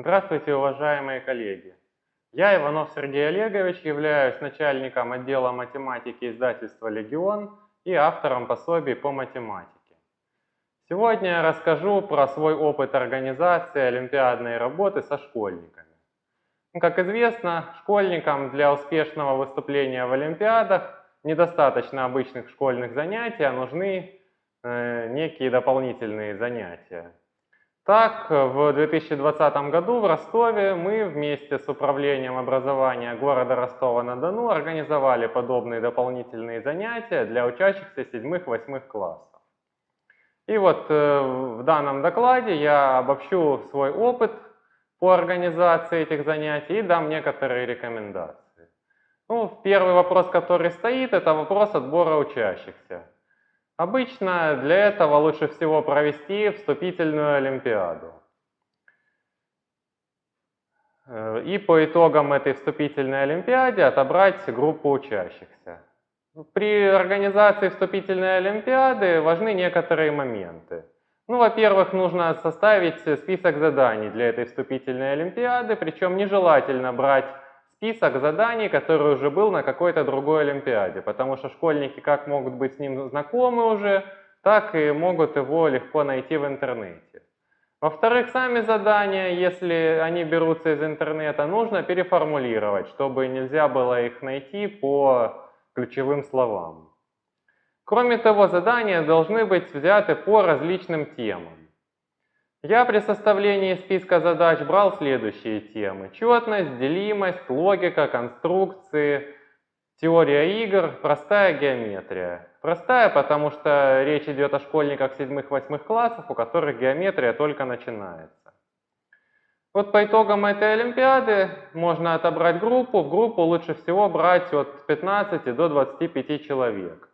Здравствуйте, уважаемые коллеги! Я Иванов Сергей Олегович, являюсь начальником отдела математики издательства «Легион» и автором пособий по математике. Сегодня я расскажу про свой опыт организации олимпиадной работы со школьниками. Как известно, школьникам для успешного выступления в олимпиадах недостаточно обычных школьных занятий, а нужны некие дополнительные занятия. Так, в 2020 году в Ростове мы вместе с управлением образования города Ростова-на-Дону организовали подобные дополнительные занятия для учащихся 7-8 классов. И вот в данном докладе я обобщу свой опыт по организации этих занятий и дам некоторые рекомендации. Первый вопрос, который стоит, это вопрос отбора учащихся. Обычно для этого лучше всего провести вступительную олимпиаду. И по итогам этой вступительной олимпиады отобрать группу учащихся. При организации вступительной олимпиады важны некоторые моменты. Во-первых, нужно составить список заданий для этой вступительной олимпиады, причем нежелательно брать список заданий, который уже был на какой-то другой олимпиаде, потому что школьники как могут быть с ним знакомы уже, так и могут его легко найти в интернете. Во-вторых, сами задания, если они берутся из интернета, нужно переформулировать, чтобы нельзя было их найти по ключевым словам. Кроме того, задания должны быть взяты по различным темам. Я при составлении списка задач брал следующие темы: четность, делимость, логика, конструкции, теория игр, простая геометрия. Простая, потому что речь идет о школьниках 7-8 классов, у которых геометрия только начинается. Вот по итогам этой олимпиады можно отобрать группу. В группу лучше всего брать от 15 до 25 человек.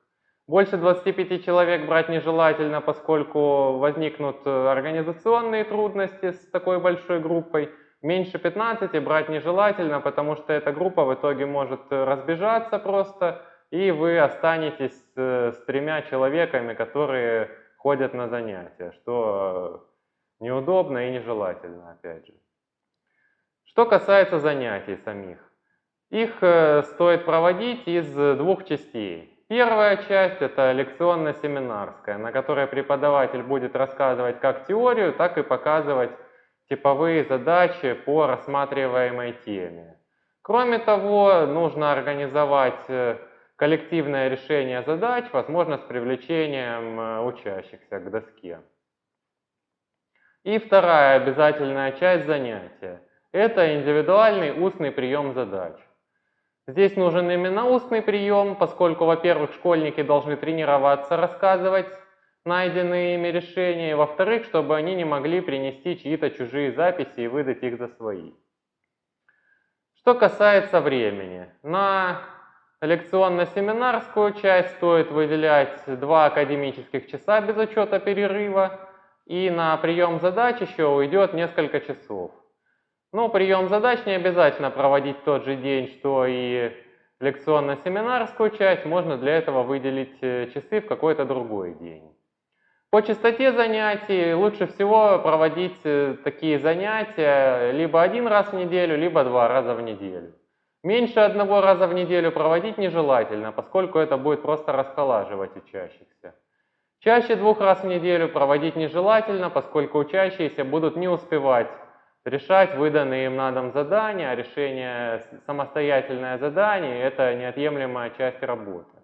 Больше 25 человек брать нежелательно, поскольку возникнут организационные трудности с такой большой группой. Меньше 15 брать нежелательно, потому что эта группа в итоге может разбежаться просто, и вы останетесь с 3 человеками, которые ходят на занятия, что неудобно и нежелательно, опять же. Что касается занятий самих. Их стоит проводить из 2 частей. Первая часть – это лекционно-семинарская, на которой преподаватель будет рассказывать как теорию, так и показывать типовые задачи по рассматриваемой теме. Кроме того, нужно организовать коллективное решение задач, возможно, с привлечением учащихся к доске. И вторая обязательная часть занятия – это индивидуальный устный прием задач. Здесь нужен именно устный прием, поскольку, во-первых, школьники должны тренироваться рассказывать найденные ими решения, во-вторых, чтобы они не могли принести чьи-то чужие записи и выдать их за свои. Что касается времени. На лекционно-семинарскую часть стоит выделять 2 академических часа без учета перерыва, и на прием задач еще уйдет несколько часов. Прием задач не обязательно проводить в тот же день, что и лекционно-семинарскую часть, можно для этого выделить часы в какой-то другой день. По частоте занятий лучше всего проводить такие занятия либо 1 раз в неделю, либо 2 раза в неделю. Меньше 1 раза в неделю проводить нежелательно, поскольку это будет просто расхолаживать учащихся. Чаще 2 раз в неделю проводить нежелательно, поскольку учащиеся будут не успевать решать выданные им на дом задания, а решение самостоятельное задание – это неотъемлемая часть работы.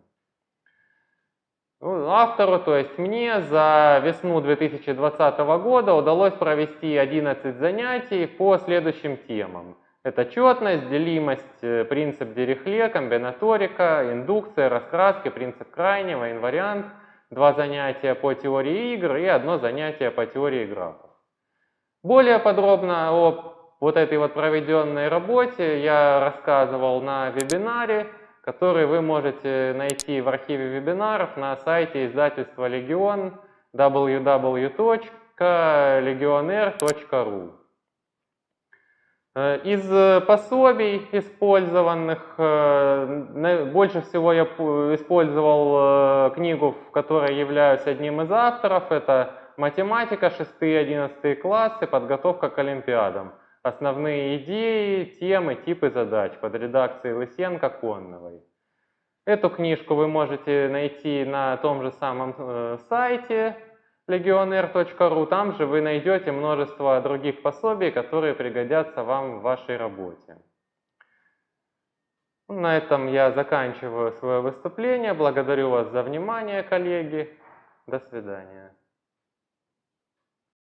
Автору, то есть мне, за весну 2020 года удалось провести 11 занятий по следующим темам. Это четность, делимость, принцип Дирихле, комбинаторика, индукция, раскраски, принцип крайнего, инвариант, 2 занятия по теории игр и 1 занятие по теории графов. Более подробно о вот этой вот проведенной работе я рассказывал на вебинаре, который вы можете найти в архиве вебинаров на сайте издательства «Легион» www.legionr.ru. Из пособий использованных, больше всего я использовал книгу, в которой являюсь одним из авторов. Это «Математика, 6-11 классы. Подготовка к олимпиадам». Основные идеи, темы, типы задач под редакцией Лысенко-Конновой. Эту книжку вы можете найти на том же самом сайте legionr.ru. Там же вы найдете множество других пособий, которые пригодятся вам в вашей работе. На этом я заканчиваю свое выступление. Благодарю вас за внимание, коллеги. До свидания.